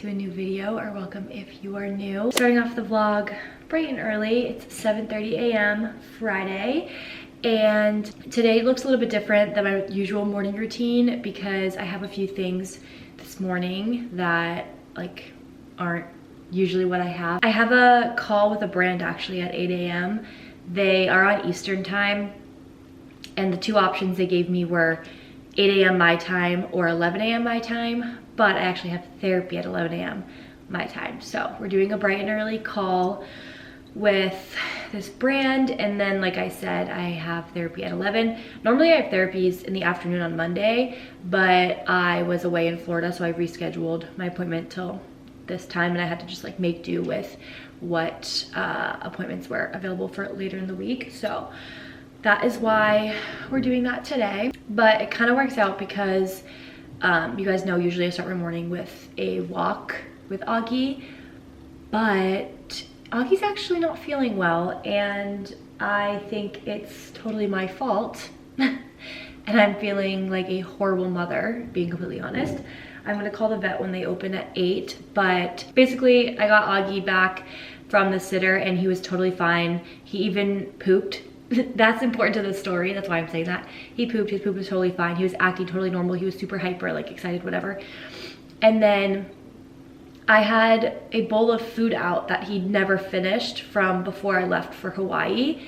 to a new video, or welcome if you are new. Starting off the vlog bright and early. It's 7:30 a.m. Friday, and today looks a little bit different than my usual morning routine because I have a few things this morning that like aren't usually what I have. I have a call with a brand actually at 8 a.m. They are on Eastern time, and the two options they gave me were 8 a.m. my time or 11 a.m. my time, but I actually have therapy at 11 a.m. my time. So we're doing a bright and early call with this brand, and then like I said, I have therapy at 11. Normally I have therapies in the afternoon on Monday, but I was away in Florida, so I rescheduled my appointment till this time, and I had to just like make do with what appointments were available for later in the week. So that is why we're doing that today. But it kind of works out because you guys know usually I start my morning with a walk with Auggie, but Augie's actually not feeling well, and I think it's totally my fault. And I'm feeling like a horrible mother, being completely honest. I'm gonna call the vet when they open at 8, but basically I got Auggie back from the sitter and he was totally fine. He even pooped. That's important to the story, that's why I'm saying that. He pooped, his poop was totally fine. He was acting totally normal. He was super hyper, like excited, whatever. And then I had a bowl of food out that he'd never finished from before I left for Hawaii,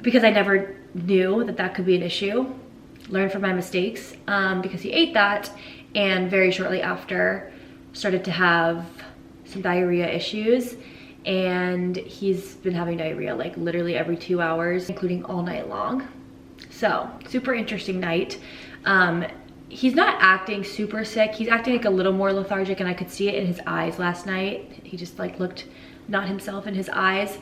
because I never knew that that could be an issue. Learned from my mistakes, because he ate that and very shortly after started to have some diarrhea issues. And he's been having diarrhea like literally every 2 hours, including all night long. So super interesting night. He's not acting super sick. He's acting like a little more lethargic, and I could see it in his eyes last night. He just like looked not himself in his eyes.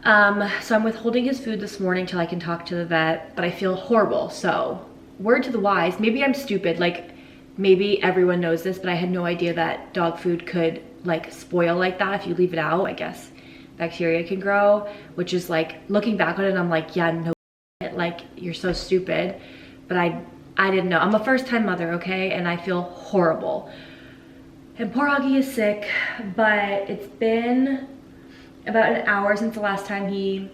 So I'm withholding his food this morning till I can talk to the vet, but I feel horrible. So word to the wise, maybe I'm stupid, like maybe everyone knows this, but I had no idea that dog food could like spoil like that if you leave it out. I guess bacteria can grow, which is like, looking back on it, I'm like, yeah, no, like you're so stupid. But I didn't know. I'm a first-time mother, okay, and I feel horrible. And poor Auggie is sick, but it's been about an hour since the last time he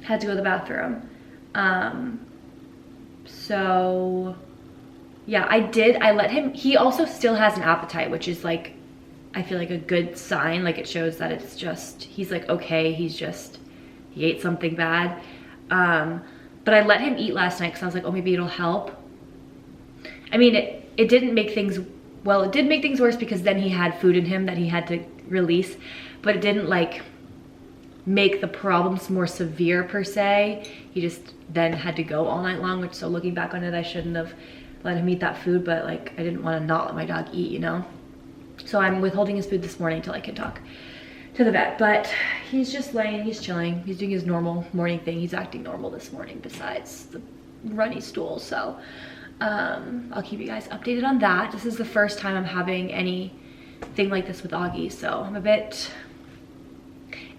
had to go to the bathroom. So yeah, I let him. He also still has an appetite, which is like, I feel like a good sign. Like it shows that it's just, he's like, okay, he ate something bad. But I let him eat last night because I was like, oh, maybe it'll help. I mean, it didn't make things, well, it did make things worse because then he had food in him that he had to release, but it didn't like make the problems more severe per se. He just then had to go all night long, which, so looking back on it, I shouldn't have let him eat that food, but like I didn't want to not let my dog eat, you know? So I'm withholding his food this morning till I can talk to the vet, but he's just laying, he's chilling. He's doing his normal morning thing. He's acting normal this morning besides the runny stool. So I'll keep you guys updated on that. This is the first time I'm having anything like this with Auggie, so I'm a bit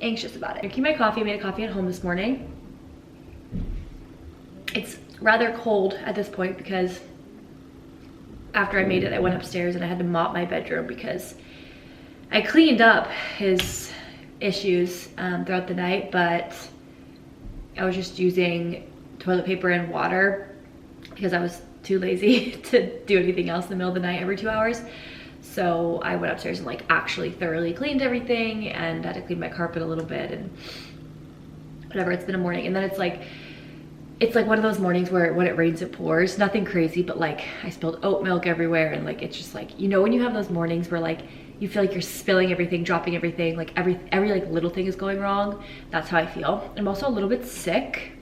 anxious about it. I keep my coffee. I made a coffee at home this morning. It's rather cold at this point because after I made it, I went upstairs and I had to mop my bedroom because I cleaned up his issues throughout the night, but I was just using toilet paper and water because I was too lazy to do anything else in the middle of the night every 2 hours. So I went upstairs and like actually thoroughly cleaned everything, and had to clean my carpet a little bit and whatever. It's been a morning, and then it's like one of those mornings where when it rains, it pours. Nothing crazy, but like I spilled oat milk everywhere, and like it's just like, you know, when you have those mornings where like you feel like you're spilling everything, dropping everything, like every like little thing is going wrong. That's how I feel. I'm also a little bit sick,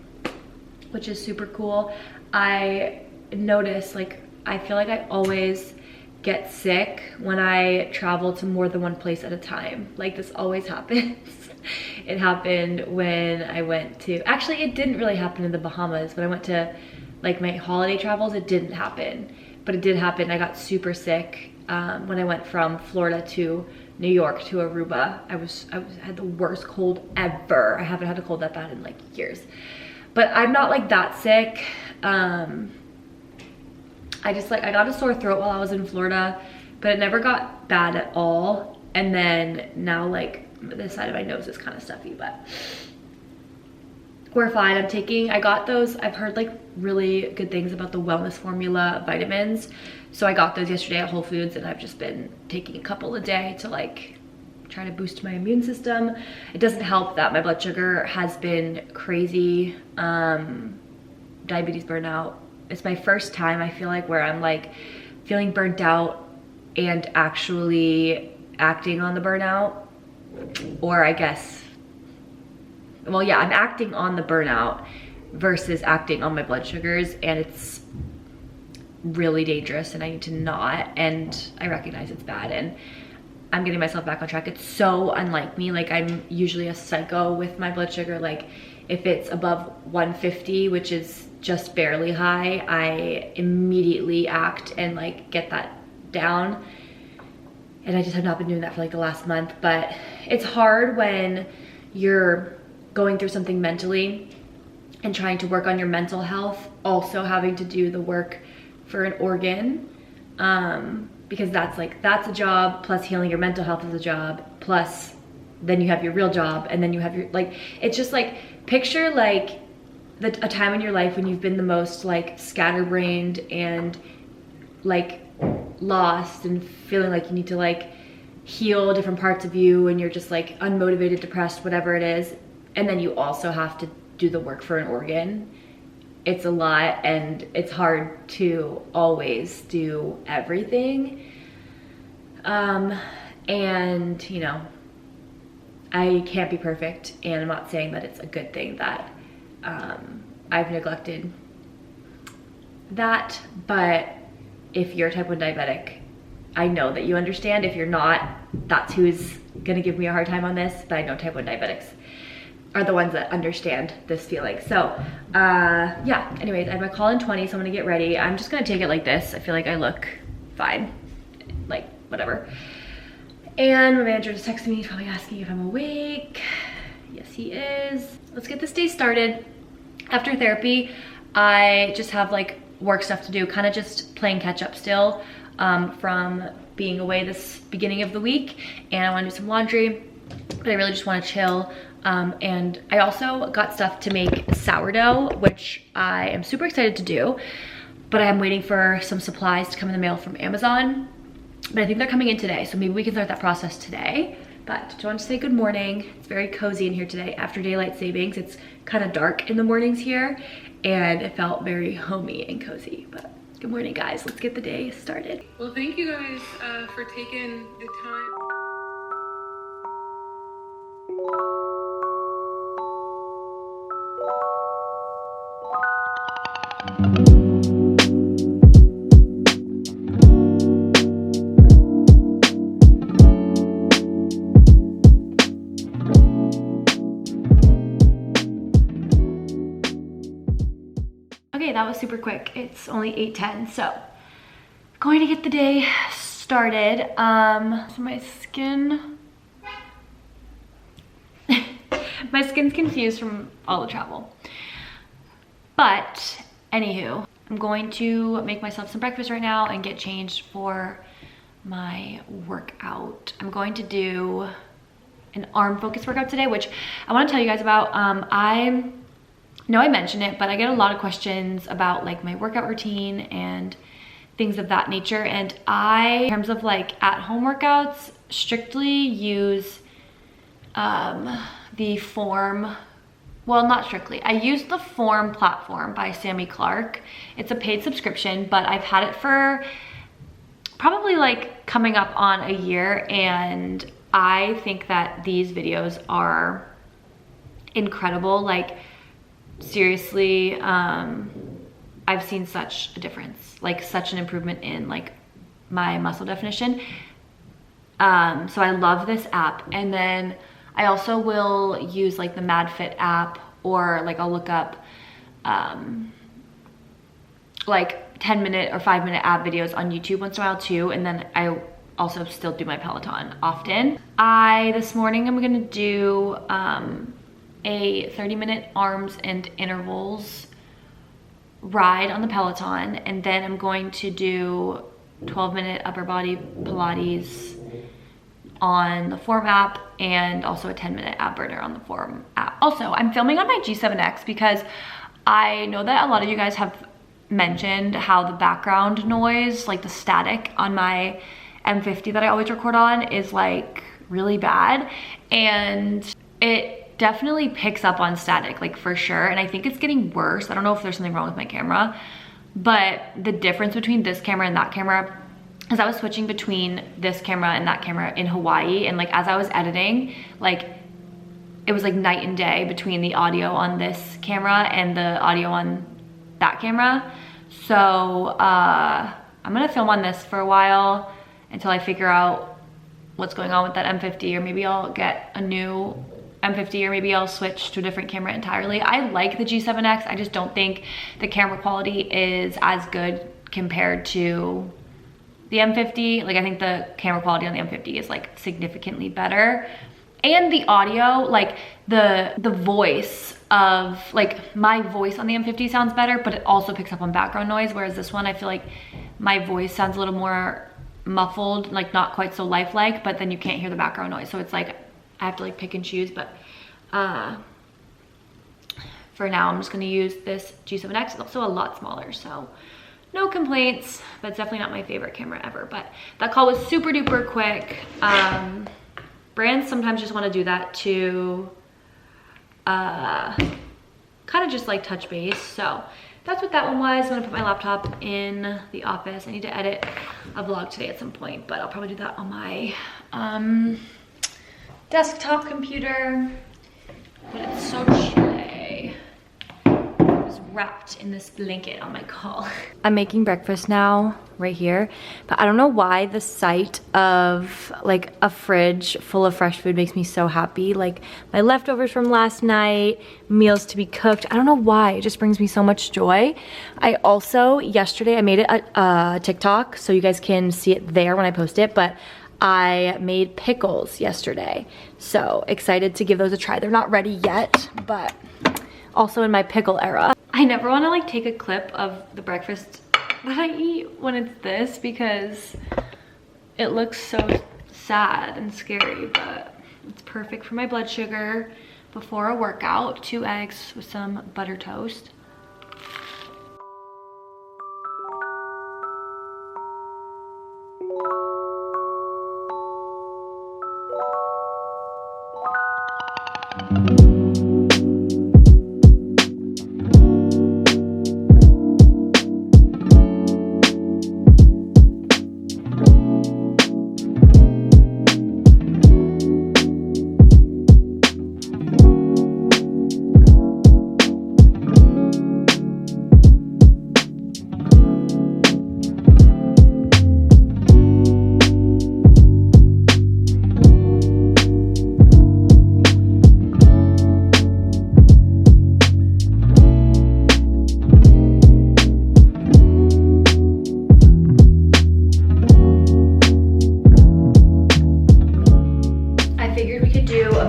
which is super cool. I notice like I feel like I always get sick when I travel to more than one place at a time. Like this always happens. It happened when I went to, actually it didn't really happen in the Bahamas. When I went to like my holiday travels, it didn't happen, but it did happen. I got super sick when I went from Florida to New York to Aruba. I had the worst cold ever. I haven't had a cold that bad in like years, but I'm not like that sick. I got a sore throat while I was in Florida but it never got bad at all. And then now like this side of my nose is kind of stuffy, but we're fine. I got those, I've heard like really good things about the wellness formula vitamins. So I got those yesterday at Whole Foods, and I've just been taking a couple a day to like try to boost my immune system. It doesn't help that my blood sugar has been crazy. Diabetes burnout. It's my first time, I feel like, where I'm like feeling burnt out and actually acting on the burnout. Or I guess, well, yeah, I'm acting on the burnout versus acting on my blood sugars, and it's really dangerous, and I need to not, and I recognize it's bad, and I'm getting myself back on track. It's so unlike me. Like, I'm usually a psycho with my blood sugar. Like, if it's above 150, which is just barely high, I immediately act and like get that down. And I just have not been doing that for like the last month. But it's hard when you're going through something mentally and trying to work on your mental health, also having to do the work for an organ, because that's a job, plus healing your mental health is a job, plus then you have your real job, and then you have your, like, it's just like, picture like a time in your life when you've been the most like scatterbrained and like lost and feeling like you need to like heal different parts of you, and you're just like unmotivated, depressed, whatever it is, and then you also have to do the work for an organ. It's a lot, and it's hard to always do everything. And you know, I can't be perfect, and I'm not saying that it's a good thing that I've neglected that, but if you're type 1 diabetic, I know that you understand. If you're not, that's who's gonna give me a hard time on this, but I know type 1 diabetics are the ones that understand this feeling. So yeah, anyways, I have my call in 20, so I'm gonna get ready. I'm just gonna take it like this. I feel like I look fine, like whatever. And my manager just texted me, he's probably asking if I'm awake. Yes, he is. Let's get this day started. After therapy, I just have like work stuff to do, kind of just playing catch up still from being away this beginning of the week. And I wanna do some laundry, but I really just wanna chill. And I also got stuff to make sourdough, which I am super excited to do, but I'm waiting for some supplies to come in the mail from Amazon. But I think they're coming in today, so maybe we can start that process today. But just wanted to say good morning. It's very cozy in here today after daylight savings. It's kind of dark in the mornings here, and it felt very homey and cozy. But good morning, guys. Let's get the day started. Well, thank you guys for taking the time. Okay, that was super quick. It's only 8:10, so going to get the day started. So my skin, my skin's confused from all the travel. But anywho, I'm going to make myself some breakfast right now and get changed for my workout. I'm going to do an arm focus workout today, which I want to tell you guys about. I know I mentioned it, but I get a lot of questions about like my workout routine and things of that nature. And I, in terms of like at-home workouts, strictly use the Form, well, not strictly. I use the Form platform by Sammy Clark. It's a paid subscription, but I've had it for probably like coming up on a year, and I think that these videos are incredible. Like, seriously, I've seen such a difference, like such an improvement in like my muscle definition. So I love this app. And then I also will use like the MadFit app, or like I'll look up like 10-minute or 5-minute ab videos on YouTube once in a while too. And then I also still do my Peloton often. This morning I'm gonna do a 30-minute arms and intervals ride on the Peloton, and then I'm going to do 12-minute upper body Pilates on the Form app, and also a 10-minute ab burner on the Form app. Also, I'm filming on my G7X because I know that a lot of you guys have mentioned how the background noise, like the static on my M50 that I always record on, is like really bad, and it definitely picks up on static, like for sure, and I think it's getting worse. I don't know if there's something wrong with my camera, but the difference between this camera and that camera is I was switching between this camera and that camera in Hawaii, and like as I was editing, like it was like night and day between the audio on this camera and the audio on that camera. So I'm gonna film on this for a while until I figure out what's going on with that M50, or maybe I'll get a new M50, or maybe I'll switch to a different camera entirely. I like the G7X, I just don't think the camera quality is as good compared to the M50. Like I think the camera quality on the M50 is like significantly better. And the audio, like the voice of, like my voice on the M50 sounds better, but it also picks up on background noise. Whereas this one, I feel like my voice sounds a little more muffled, like not quite so lifelike, but then you can't hear the background noise. So it's like, I have to like pick and choose, but for now, I'm just gonna use this G7X. It's also a lot smaller, so no complaints, but it's definitely not my favorite camera ever. But that call was super duper quick. Brands sometimes just want to do that to kind of just like touch base. So that's what that one was. I'm gonna put my laptop in the office. I need to edit a vlog today at some point, but I'll probably do that on my desktop computer. But it's so chilly. I was wrapped in this blanket on my call. I'm making breakfast now, right here, but I don't know why the sight of like a fridge full of fresh food makes me so happy. Like my leftovers from last night, meals to be cooked. I don't know why, it just brings me so much joy. I also, yesterday I made it a TikTok, so you guys can see it there when I post it, but I made pickles yesterday. So excited to give those a try. They're not ready yet, but also in my pickle era. I never want to like take a clip of the breakfast that I eat when it's this, because it looks so sad and scary, but it's perfect for my blood sugar before a workout. 2 eggs with some butter toast.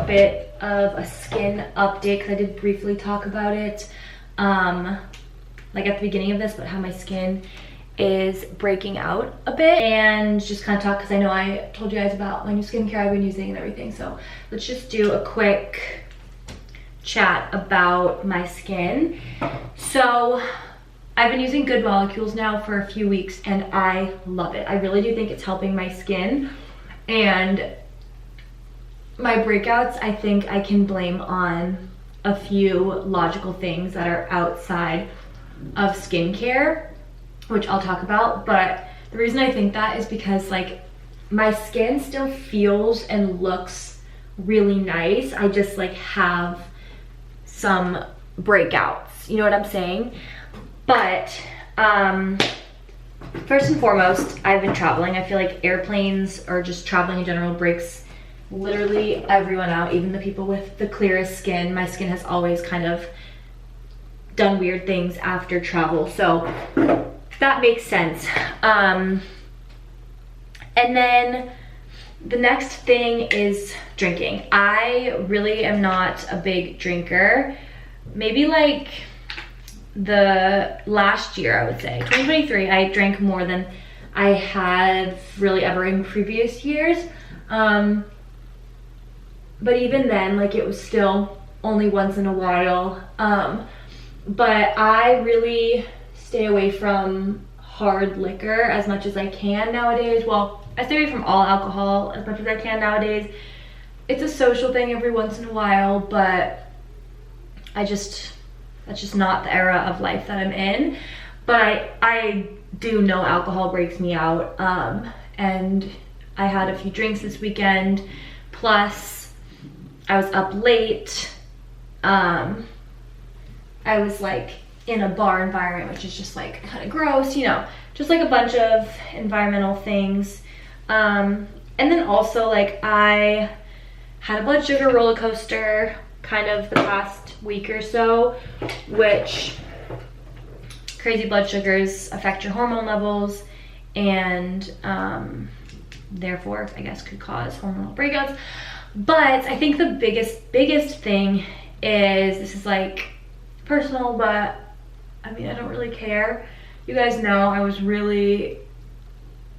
Bit of a skin update, because I did briefly talk about it like at the beginning of this, but how my skin is breaking out a bit, and just kind of talk, because I know I told you guys about my new skincare I've been using and everything. So let's just do a quick chat about my skin. So I've been using Good Molecules now for a few weeks and I love it. I really do think it's helping my skin, and my breakouts, I think I can blame on a few logical things that are outside of skincare, which I'll talk about. But the reason I think that is because like my skin still feels and looks really nice. I just like have some breakouts, you know what I'm saying? But first and foremost, I've been traveling. I feel like airplanes or just traveling in general breaks literally everyone out, even the people with the clearest skin. My skin has always kind of done weird things after travel, so that makes sense. And then the next thing is drinking. I really am not a big drinker. Maybe like the last year, I would say 2023, I drank more than I had really ever in previous years. But even then, like, it was still only once in a while. But I really stay away from hard liquor as much as I can nowadays. Well, I stay away from all alcohol as much as I can nowadays. It's a social thing every once in a while, but that's just not the era of life that I'm in. But I do know alcohol breaks me out, and I had a few drinks this weekend, plus I was up late. I was like in a bar environment, which is just like kind of gross, you know, just like a bunch of environmental things. And then also, like, I had a blood sugar roller coaster kind of the past week or so, which crazy blood sugars affect your hormone levels, and therefore I guess could cause hormonal breakouts. But I think the biggest thing is, this is like personal, but I mean, I don't really care. You guys know I was really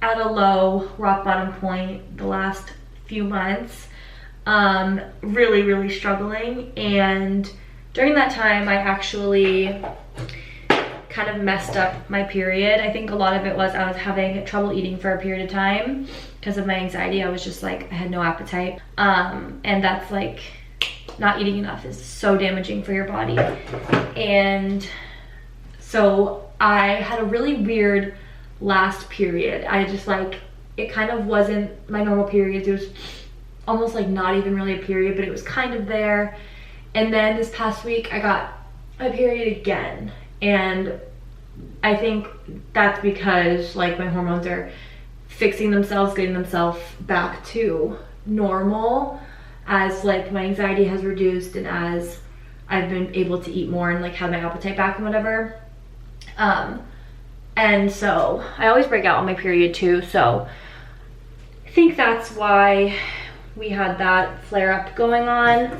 at a low rock bottom point the last few months, really struggling. And during that time, I actually kind of messed up my period. I think a lot of it was I was having trouble eating for a period of time because of my anxiety. I was just like, I had no appetite. And that's like, not eating enough is so damaging for your body. And so I had a really weird last period. I just like, it kind of wasn't my normal periods. It was almost like not even really a period, but it was kind of there. And then this past week I got a period again. And I think that's because like my hormones are fixing themselves, getting themselves back to normal as like my anxiety has reduced and as I've been able to eat more and like have my appetite back and whatever. And so I always break out on my period too. So I think that's why we had that flare up going on,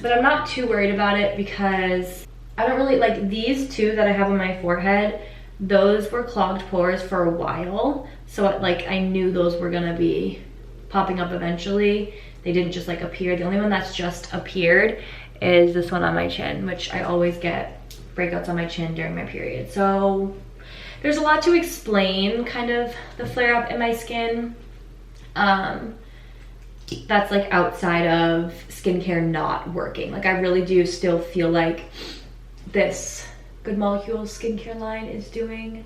but I'm not too worried about it because I don't really like these two that I have on my forehead. Those were clogged pores for a while. So like I knew those were gonna be popping up eventually. They didn't just like appear. The only one that's just appeared is this one on my chin, which I always get breakouts on my chin during my period. So there's a lot to explain kind of the flare up in my skin. That's like outside of skincare not working. Like I really do still feel like this Good Molecules skincare line is doing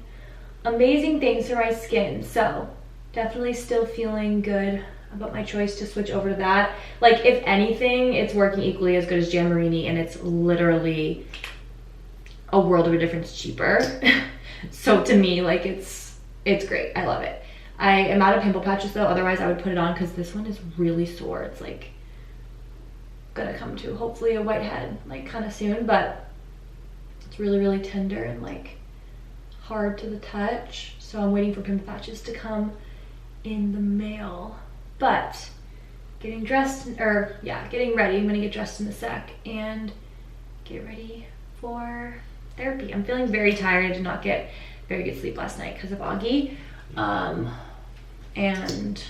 amazing things for my skin. So definitely still feeling good about my choice to switch over to that. Like if anything, it's working equally as good as Jan Marini, and it's literally a world of a difference cheaper. So to me, like it's great. I love it. I am out of pimple patches though, otherwise I would put it on because this one is really sore. It's like gonna come to hopefully a whitehead like kind of soon, but it's really tender and like hard to the touch. So I'm waiting for pimple patches to come in the mail. But getting dressed, or yeah, getting ready. I'm gonna get dressed in a sec and get ready for therapy. I'm feeling very tired. I did not get very good sleep last night because of Auggie. And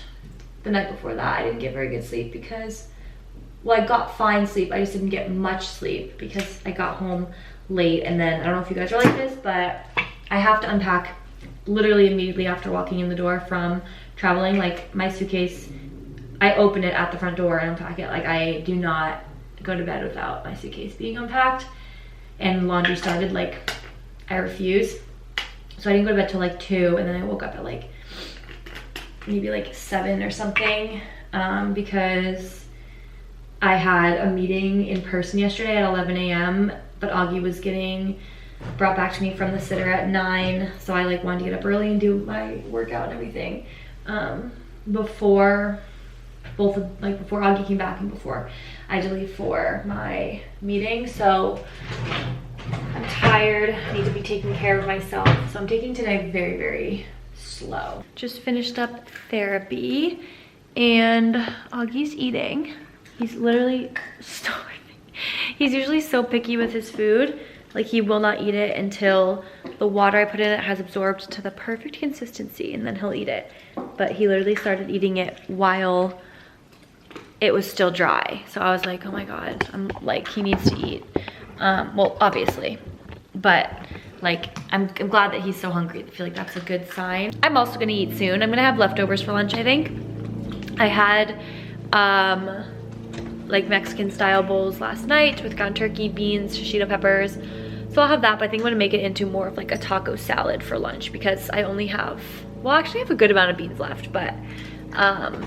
the night before that, I didn't get very good sleep because, well, I got fine sleep. I just didn't get much sleep because I got home late. And then, I don't know if you guys are like this, but I have to unpack literally immediately after walking in the door from traveling. Like my suitcase, I open it at the front door and unpack it. Like I do not go to bed without my suitcase being unpacked. And laundry started, like I refuse. So I didn't go to bed till like 2, and then I woke up at like maybe like 7 or something, because I had a meeting in person yesterday at 11 a.m. but Auggie was getting brought back to me from the sitter at 9, so I like wanted to get up early and do my workout and everything before Auggie came back and before I had to leave for my meeting. So I'm tired, I need to be taking care of myself, so I'm taking today very slow. Just finished up therapy and Auggie's eating. He's literally starving. He's usually so picky with his food, Like he will not eat it until the water I put in it has absorbed to the perfect consistency, and then he'll eat it. But he literally started eating it while it was still dry. So I was like, oh my God, I'm like, he needs to eat. Well, obviously, but like, I'm glad that he's so hungry. I feel like that's a good sign. I'm also gonna eat soon. I'm gonna have leftovers for lunch, I think. I had like Mexican style bowls last night with ground turkey, beans, shishito peppers. So I'll have that, but I think I'm gonna make it into more of like a taco salad for lunch because I only have, well, actually I have a good amount of beans left, but I'm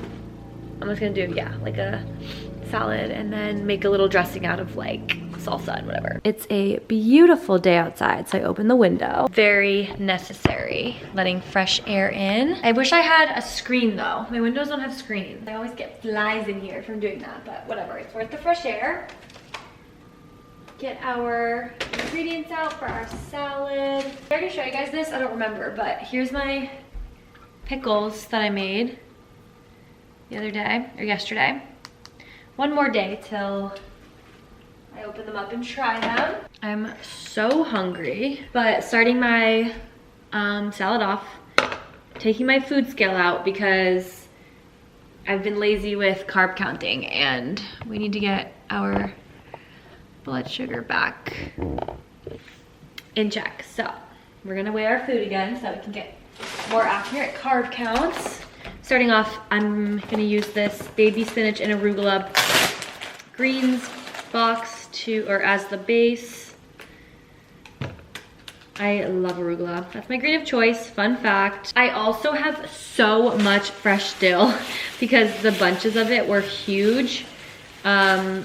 just gonna do, yeah, like a salad and then make a little dressing out of like salsa and whatever. It's a beautiful day outside, so I opened the window. Very necessary, letting fresh air in. I wish I had a screen though. My windows don't have screens. I always get flies in here from doing that, but whatever, it's worth the fresh air. Get our ingredients out for our salad. Did I already show you guys this? I don't remember, but here's my pickles that I made the other day, or yesterday. One more day till I open them up and try them. I'm so hungry, but starting my salad off, taking my food scale out because I've been lazy with carb counting and we need to get our blood sugar back in check. So we're gonna weigh our food again so that we can get more accurate carb counts. Starting off, I'm gonna use this baby spinach and arugula greens box as the base. I love arugula. That's my green of choice, fun fact. I also have so much fresh dill because the bunches of it were huge. And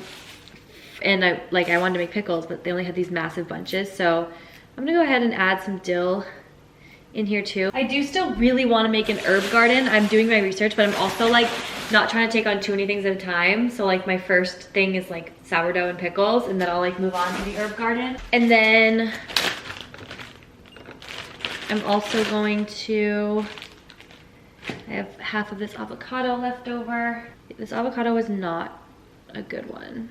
I wanted to make pickles, but they only had these massive bunches. So I'm gonna go ahead and add some dill in here too. I do still really want to make an herb garden. I'm doing my research, but I'm also like not trying to take on too many things at a time. So like my first thing is like sourdough and pickles, and then I'll like move on to the herb garden. And then I'm also going to, I have half of this avocado left over. This avocado was not a good one.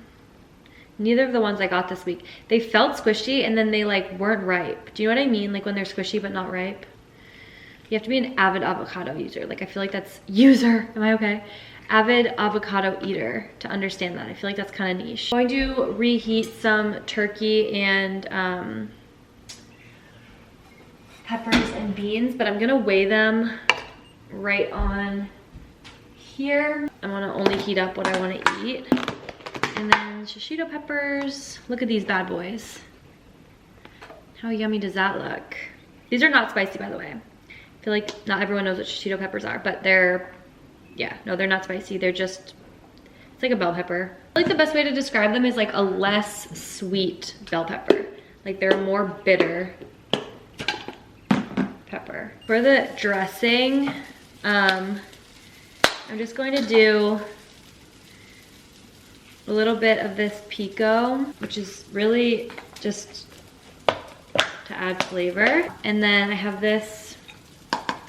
Neither of the ones I got this week. They felt squishy and then they like weren't ripe. Do you know what I mean? Like when they're squishy but not ripe. You have to be an avid avocado user. Like I feel like that's, am I okay? Avid avocado eater to understand that. I feel like that's kind of niche. I'm going to reheat some turkey and peppers and beans, but I'm gonna weigh them right on here. I wanna only heat up what I wanna eat. And then shishito peppers. Look at these bad boys. How yummy does that look? These are not spicy, by the way. I feel like not everyone knows what shishito peppers are, but they're, yeah, no, they're not spicy. They're just, it's like a bell pepper. I feel like the best way to describe them is like a less sweet bell pepper. Like they're a more bitter pepper. For the dressing, I'm just going to do a little bit of this pico, which is really just to add flavor. And then I have this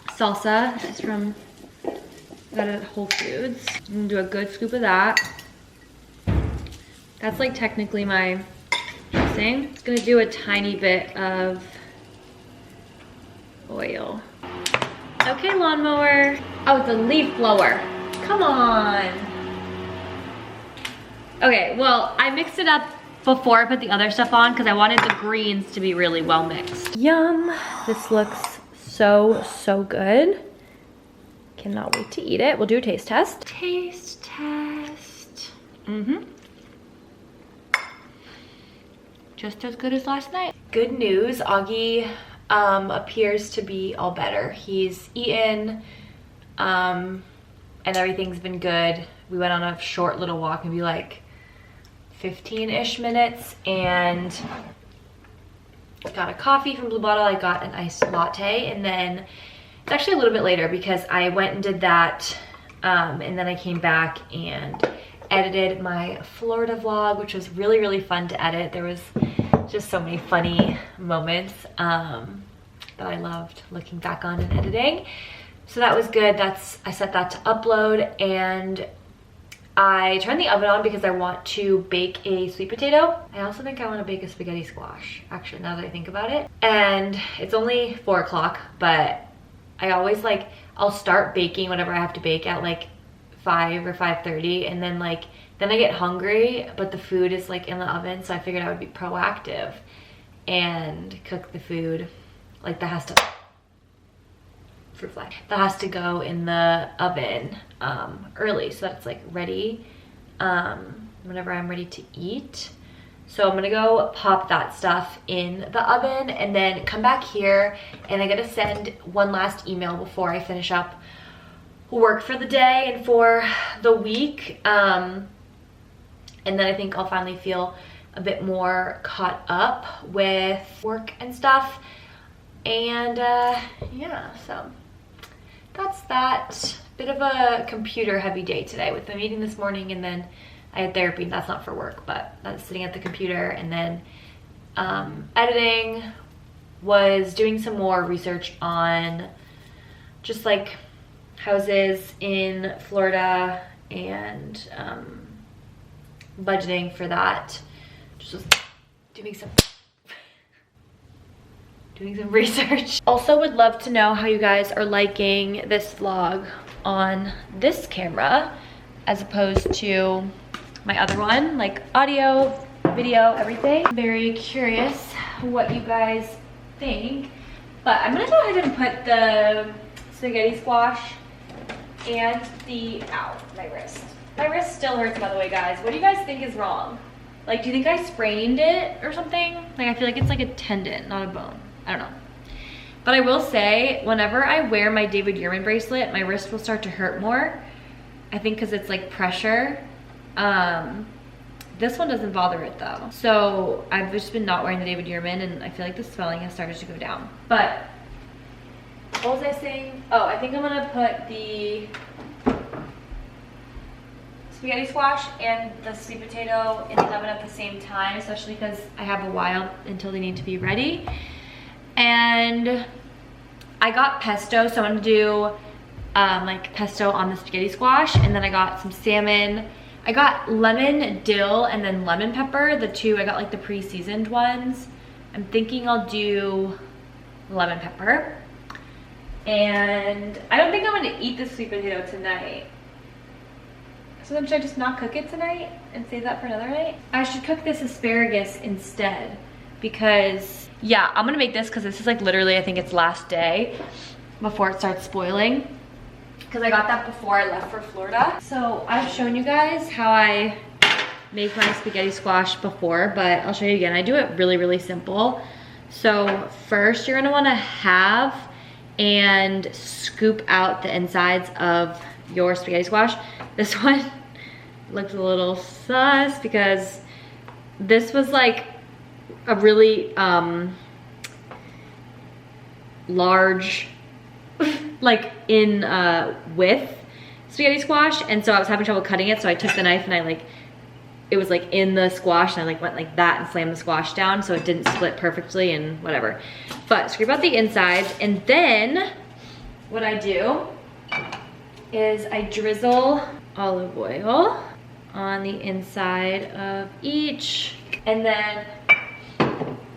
salsa. This is from, got it at Whole Foods. I'm gonna do a good scoop of that. That's like technically my dressing. Just gonna do a tiny bit of oil. Okay, lawnmower. Oh, it's a leaf blower. Come on. Okay, well, I mixed it up before I put the other stuff on because I wanted the greens to be really well mixed. Yum, this looks so, so good. Cannot wait to eat it. We'll do a taste test. Taste test. Just as good as last night. Good news, Auggie appears to be all better. He's eaten and everything's been good. We went on a short little walk, maybe like 15-ish minutes, and got a coffee from Blue Bottle. I got an iced latte, and then it's actually a little bit later because I went and did that, and then I came back and edited my Florida vlog, which was really, really fun to edit. There was just so many funny moments that I loved looking back on and editing. So that was good. I set that to upload, and I turned the oven on because I want to bake a sweet potato. I also think I want to bake a spaghetti squash, actually, now that I think about it. And it's only 4 o'clock, but I always like, I'll start baking whenever I have to bake at like 5 or 5:30, and then I get hungry, but the food is like in the oven, so I figured I would be proactive and cook the food. Like that has to, fruit fly, that has to go in the oven early, so that's like ready whenever I'm ready to eat. So I'm gonna go pop that stuff in the oven and then come back here, and I gotta send one last email before I finish up work for the day and for the week. And then I think I'll finally feel a bit more caught up with work and stuff. And yeah, so that's that. Bit of a computer heavy day today with the meeting this morning, and then I had therapy. That's not for work, but that's sitting at the computer, and then editing, was doing some more research on just like houses in Florida and budgeting for that. Just was doing some research. Also would love to know how you guys are liking this vlog on this camera as opposed to my other one, like audio, video, everything. Very curious what you guys think. But I'm gonna go ahead and put the spaghetti squash and the, ow, my wrist. My wrist still hurts, by the way, guys. What do you guys think is wrong? Like, do you think I sprained it or something? Like, I feel like it's like a tendon, not a bone. I don't know. But I will say, whenever I wear my David Yurman bracelet, my wrist will start to hurt more. I think because it's like pressure. This one doesn't bother it though. So I've just been not wearing the David Yurman, and I feel like the swelling has started to go down. But what was I saying? Oh, I think I'm gonna put the spaghetti squash and the sweet potato in the oven at the same time, especially because I have a while until they need to be ready. And I got pesto, so I'm gonna do like pesto on the spaghetti squash, and then I got some salmon. I got lemon, dill, and then lemon pepper. The two, I got like the pre-seasoned ones. I'm thinking I'll do lemon pepper. And I don't think I'm gonna eat the sweet potato tonight. So then should I just not cook it tonight and save that for another night? I should cook this asparagus instead, because yeah, I'm gonna make this because this is like literally, I think it's last day before it starts spoiling. Because I got that before I left for Florida. So I've shown you guys how I make my spaghetti squash before, but I'll show you again. I do it really, really simple. So first you're gonna wanna halve and scoop out the insides of your spaghetti squash. This one looks a little sus because this was like a really large, like in width spaghetti squash, and so I was having trouble cutting it, so I took the knife and I like, it was like in the squash, and I like went like that and slammed the squash down so it didn't split perfectly and whatever. But scrape out the insides, and then what I do is I drizzle olive oil on the inside of each, and then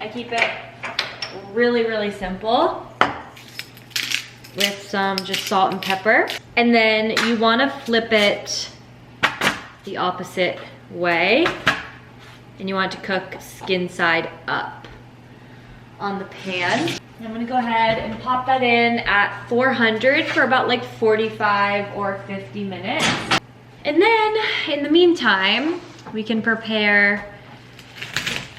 I keep it really, really simple with some just salt and pepper. And then you wanna flip it the opposite way, and you want it to cook skin side up on the pan. And I'm gonna go ahead and pop that in at 400 for about like 45 or 50 minutes. And then in the meantime, we can prepare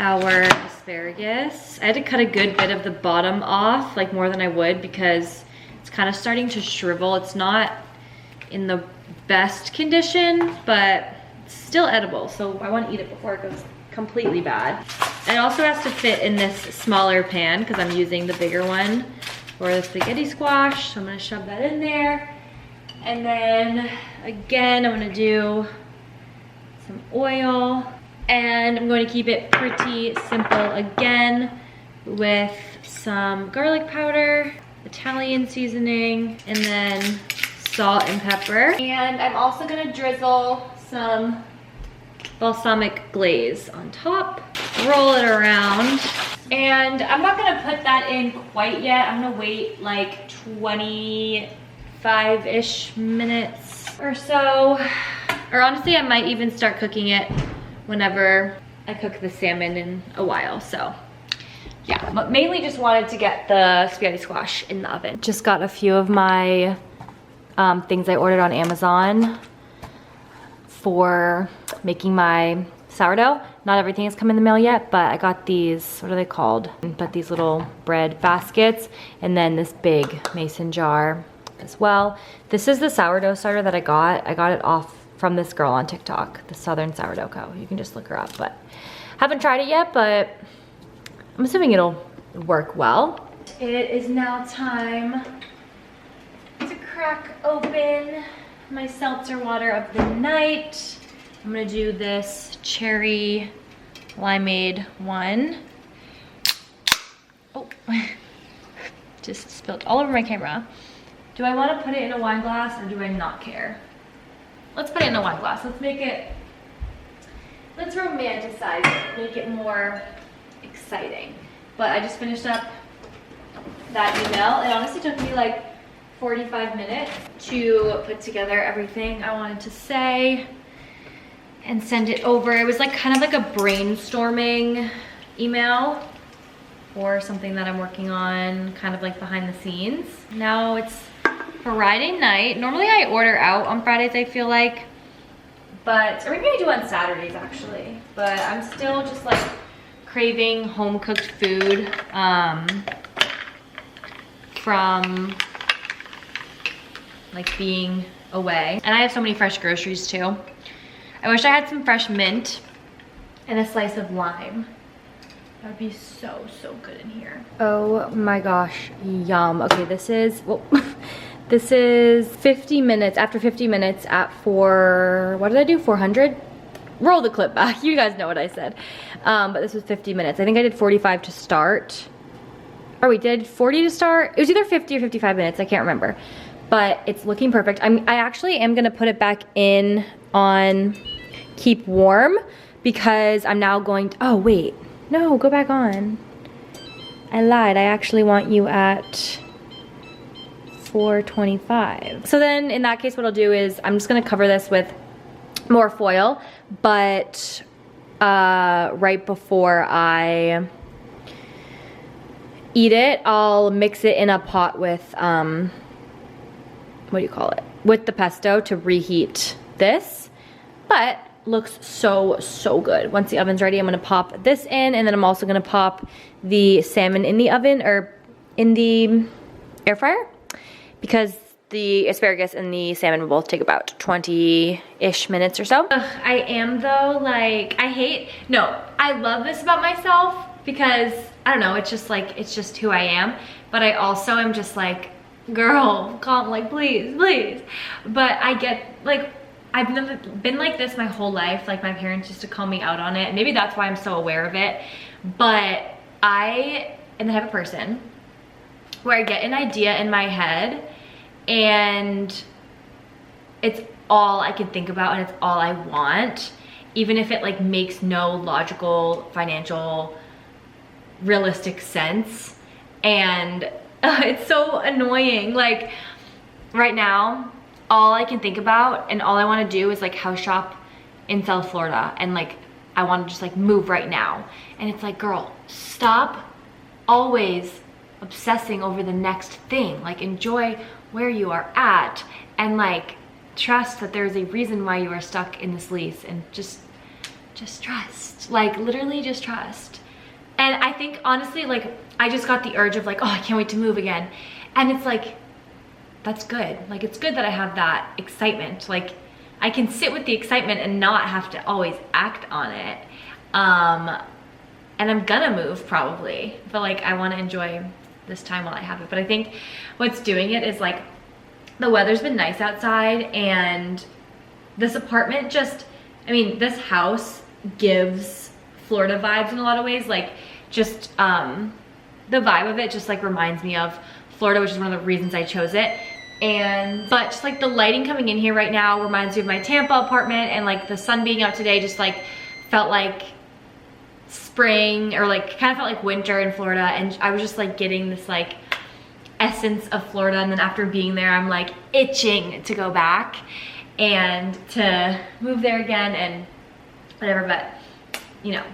our asparagus. I had to cut a good bit of the bottom off, like more than I would, because it's kind of starting to shrivel. It's not in the best condition, but it's still edible, so I want to eat it before it goes completely bad. It also has to fit in this smaller pan because I'm using the bigger one for the spaghetti squash, so I'm going to shove that in there. And then again, I'm going to do some oil, and I'm going to keep it pretty simple again with some garlic powder, Italian seasoning, and then salt and pepper. And I'm also gonna drizzle some balsamic glaze on top, roll it around. And I'm not gonna put that in quite yet. I'm gonna wait like 25-ish minutes or so. Or honestly, I might even start cooking it whenever I cook the salmon in a while, so. Yeah, but mainly just wanted to get the spaghetti squash in the oven. Just got a few of my things I ordered on Amazon for making my sourdough. Not everything has come in the mail yet, but I got these, what are they called? But these little bread baskets, and then this big mason jar as well. This is the sourdough starter that I got. I got it off from this girl on TikTok, the Southern Sourdough Co. You can just look her up, but haven't tried it yet, but I'm assuming it'll work well. It is now time to crack open my seltzer water of the night. I'm gonna do this cherry limeade one. Oh, just spilled all over my camera. Do I wanna put it in a wine glass or do I not care? Let's put it in a wine glass. Let's romanticize it, make it more exciting. But I just finished up that email. It honestly took me like 45 minutes to put together everything I wanted to say and send it over. It was like kind of like a brainstorming email for something that I'm working on, kind of like behind the scenes. Now it's Friday night. Normally I order out on Fridays, I feel like, but, or maybe I do on Saturdays actually, but I'm still just like craving home cooked food from like being away. And I have so many fresh groceries too. I wish I had some fresh mint and a slice of lime. That would be so, so good in here. Oh my gosh, yum. Okay, this is, well, this is 50 minutes, after 50 minutes at what did I do, 400? Roll the clip back, you guys know what I said. But this was 50 minutes. I think I did 45 to start. Or wait, did I do 40 to start? It was either 50 or 55 minutes, I can't remember. But it's looking perfect. I actually am gonna put it back in on keep warm because I'm now going to, oh wait, no, go back on. I lied, I actually want you at 425. So then in that case, what I'll do is I'm just gonna cover this with more foil, but right before I eat it, I'll mix it in a pot with, what do you call it? With the pesto to reheat this, but looks so, so good. Once the oven's ready, I'm gonna pop this in, and then I'm also gonna pop the salmon in the oven, or in the air fryer, because the asparagus and the salmon will both take about 20-ish minutes or so. I am though, like, I love this about myself because, I don't know, it's just like, it's just who I am. But I also am just like, girl, calm, like, please, please. But I get, like, I've never been like this my whole life. Like, my parents used to call me out on it. Maybe that's why I'm so aware of it. But I am the type of person where I get an idea in my head and it's all I can think about and it's all I want, even if it like makes no logical, financial, realistic sense. And it's so annoying. Like right now, all I can think about and all I want to do is like house shop in South Florida, and like I want to just like move right now. And it's like, girl, stop always obsessing over the next thing. Like, enjoy where you are at and like trust that there's a reason why you are stuck in this lease, and just trust. Like, literally just trust. And I think honestly, like, I just got the urge of like, oh, I can't wait to move again. And it's like, that's good. Like, it's good that I have that excitement. Like, I can sit with the excitement and not have to always act on it. And I'm gonna move probably, but like, I want to enjoy this time while I have it. But I think what's doing it is like, the weather's been nice outside, and this apartment just, I mean, this house gives Florida vibes in a lot of ways. Like, just the vibe of it just like reminds me of Florida, which is one of the reasons I chose it. But just like the lighting coming in here right now reminds me of my Tampa apartment, and like the sun being out today just like felt like spring, or like kind of felt like winter in Florida, and I was just like getting this like essence of Florida. And then after being there, I'm like itching to go back and to move there again and whatever. But you know,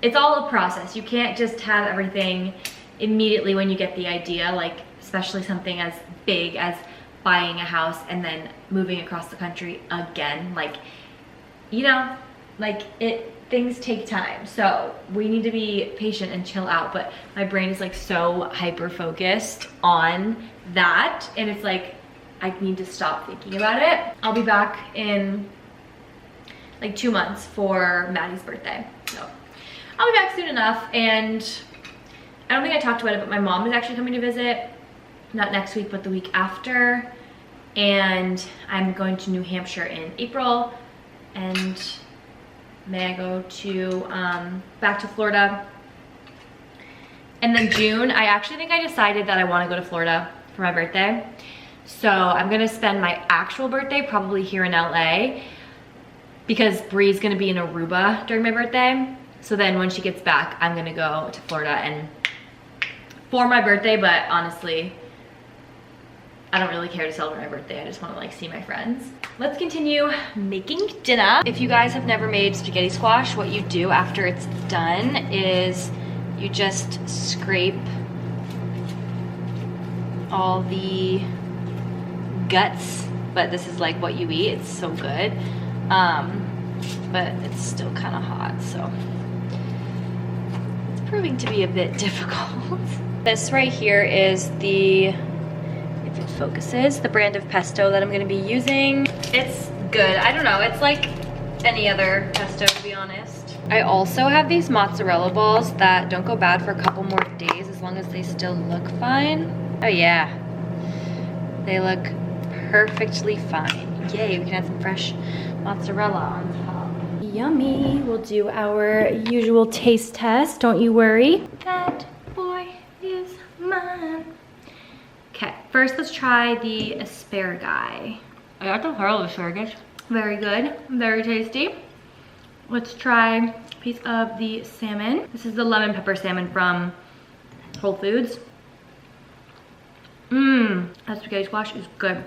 it's all a process. You can't just have everything immediately when you get the idea, like especially something as big as buying a house and then moving across the country again. Like, you know, like things take time, so we need to be patient and chill out. But my brain is like so hyper focused on that, and it's like I need to stop thinking about it. I'll be back in like 2 months for Maddie's birthday, so I'll be back soon enough. And I don't think I talked about it, but my mom is actually coming to visit, not next week but the week after, and I'm going to New Hampshire in April, and May I go to back to Florida. And then June, I actually think I decided that I want to go to Florida for my birthday. So I'm gonna spend my actual birthday probably here in LA, because Bree's gonna be in Aruba during my birthday. So then when she gets back, I'm gonna go to Florida and for my birthday. But honestly, I don't really care to celebrate my birthday. I just want to like see my friends. Let's continue making dinner. If you guys have never made spaghetti squash, what you do after it's done is you just scrape all the guts, but this is like what you eat. It's so good. But it's still kind of hot, so it's proving to be a bit difficult. This right here is the, if it focuses, the brand of pesto that I'm gonna be using. It's good. I don't know, it's like any other pesto, to be honest. I also have these mozzarella balls that don't go bad for a couple more days as long as they still look fine. Oh yeah, they look perfectly fine. Yay, we can add some fresh mozzarella on top. Yummy. We'll do our usual taste test, don't you worry. That boy is mine. Okay, first let's try the asparagus. I got the whole asparagus. Very good, very tasty. Let's try a piece of the salmon. This is the lemon pepper salmon from Whole Foods. That spaghetti squash is good.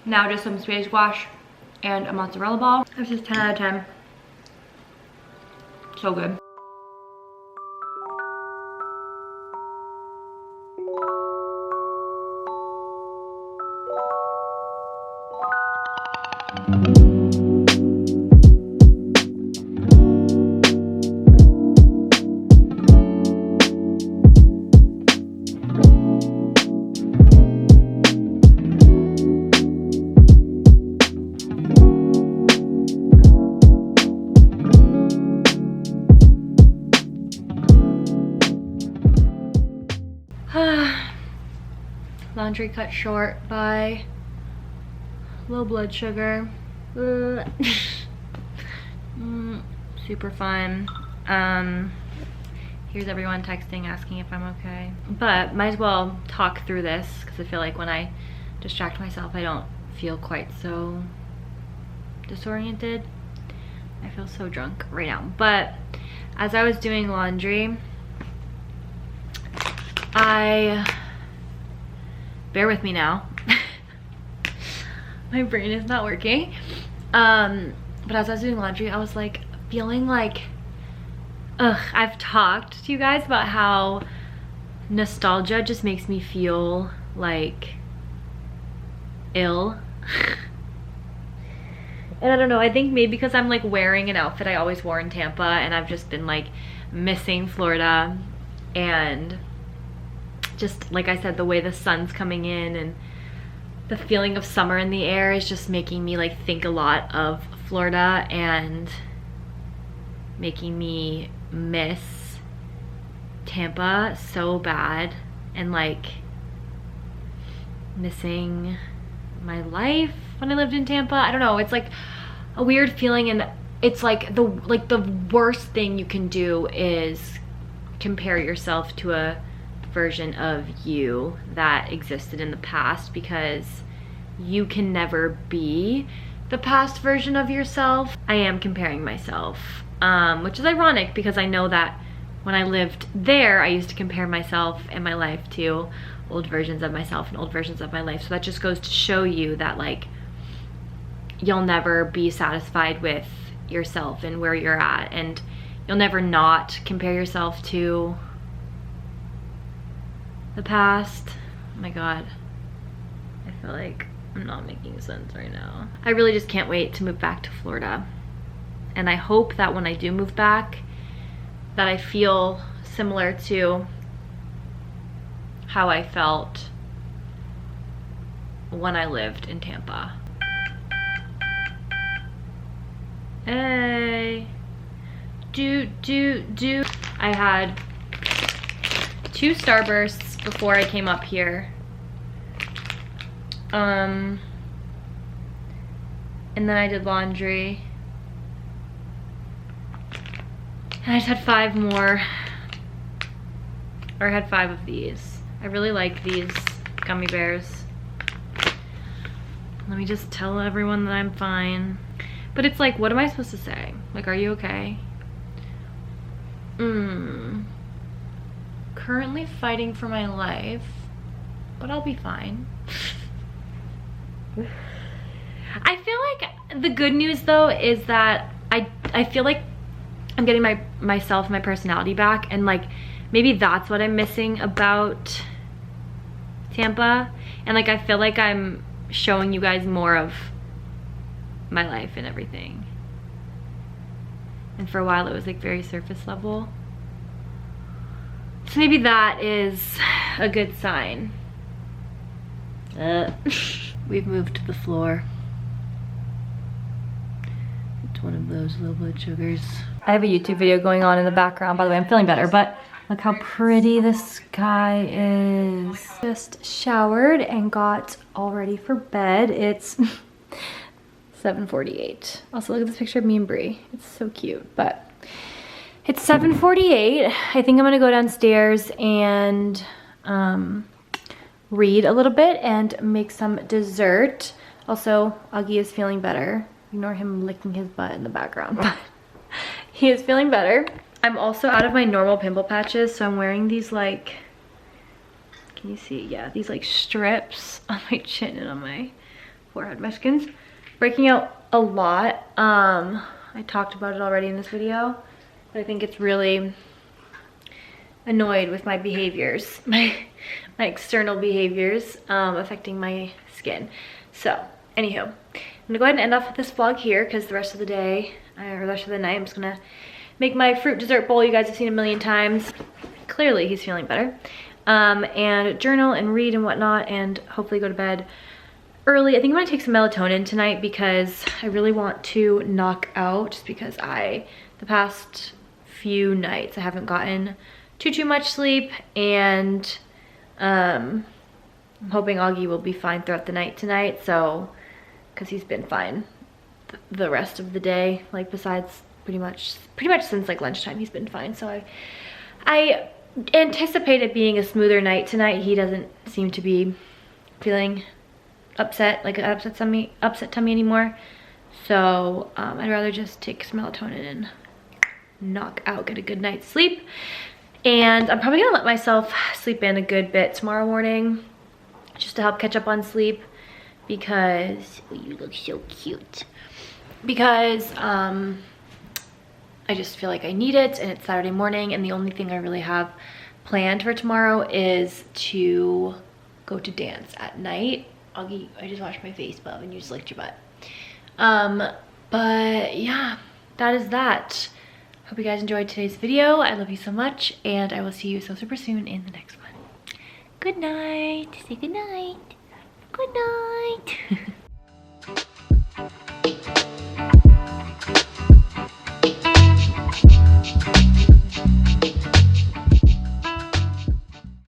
Now just some spaghetti squash and a mozzarella ball. This is 10 out of 10. So good. Laundry cut short by low blood sugar. Super fun. Here's everyone texting asking if I'm okay, but might as well talk through this because I feel like when I distract myself I don't feel quite so disoriented. I feel so drunk right now. But as I was doing laundry, bear with me now. My brain is not working. But as I was doing laundry, I was like feeling like, I've talked to you guys about how nostalgia just makes me feel like ill. And I don't know, I think maybe because I'm like wearing an outfit I always wore in Tampa, and I've just been like missing Florida, and just like I said, the way the sun's coming in and the feeling of summer in the air is just making me like think a lot of Florida and making me miss Tampa so bad, and like missing my life when I lived in Tampa. I don't know, it's like a weird feeling, and it's like the worst thing you can do is compare yourself to a version of you that existed in the past, because you can never be the past version of yourself. I am comparing myself, which is ironic because I know that when I lived there, I used to compare myself and my life to old versions of myself and old versions of my life. So that just goes to show you that like, you'll never be satisfied with yourself and where you're at, and you'll never not compare yourself to the past. Oh my God, I feel like I'm not making sense right now. I really just can't wait to move back to Florida. And I hope that when I do move back, that I feel similar to how I felt when I lived in Tampa. Hey, I had 2 Starbursts before I came up here. And then I did laundry. And I just had 5 more. Or I had 5 of these. I really like these gummy bears. Let me just tell everyone that I'm fine. But it's like, what am I supposed to say? Like, are you okay? Currently fighting for my life, but I'll be fine. I feel like the good news though is that I feel like I'm getting myself, my personality back, and like maybe that's what I'm missing about Tampa. And like I feel like I'm showing you guys more of my life and everything. And for a while it was like very surface level. So maybe that is a good sign. We've moved to the floor. It's one of those low blood sugars. I have a YouTube video going on in the background. By the way, I'm feeling better, but look how pretty the sky is. Just showered and got all ready for bed. It's 7:48. Also, look at this picture of me and Brie. It's so cute, but it's 7:48. I think I'm gonna go downstairs and read a little bit and make some dessert. Also, Auggie is feeling better. Ignore him licking his butt in the background, but he is feeling better. I'm also out of my normal pimple patches, so I'm wearing these like, can you see? Yeah, these like strips on my chin and on my forehead. My skin's breaking out a lot. I talked about it already in this video, but I think it's really annoyed with my behaviors, my external behaviors affecting my skin. So anywho, I'm gonna go ahead and end off this vlog here because the rest of the day, or the rest of the night, I'm just gonna make my fruit dessert bowl you guys have seen a million times. Clearly he's feeling better. And journal and read and whatnot, and hopefully go to bed early. I think I'm gonna take some melatonin tonight because I really want to knock out, just because the past few nights I haven't gotten too much sleep, and I'm hoping Auggie will be fine throughout the night tonight, so, because he's been fine the rest of the day, like besides pretty much since like lunchtime he's been fine. So I anticipate it being a smoother night tonight. He doesn't seem to be feeling upset, like an upset tummy anymore. So I'd rather just take some melatonin and knock out, get a good night's sleep. And I'm probably gonna let myself sleep in a good bit tomorrow morning just to help catch up on sleep, because you look so cute. Because I just feel like I need it, and it's Saturday morning, and the only thing I really have planned for tomorrow is to go to dance at night. Auggie, I just washed my face, bub, and you just licked your butt. But yeah, that is that. Hope you guys enjoyed today's video. I love you so much, and I will see you so super soon in the next one. Good night. Say good night.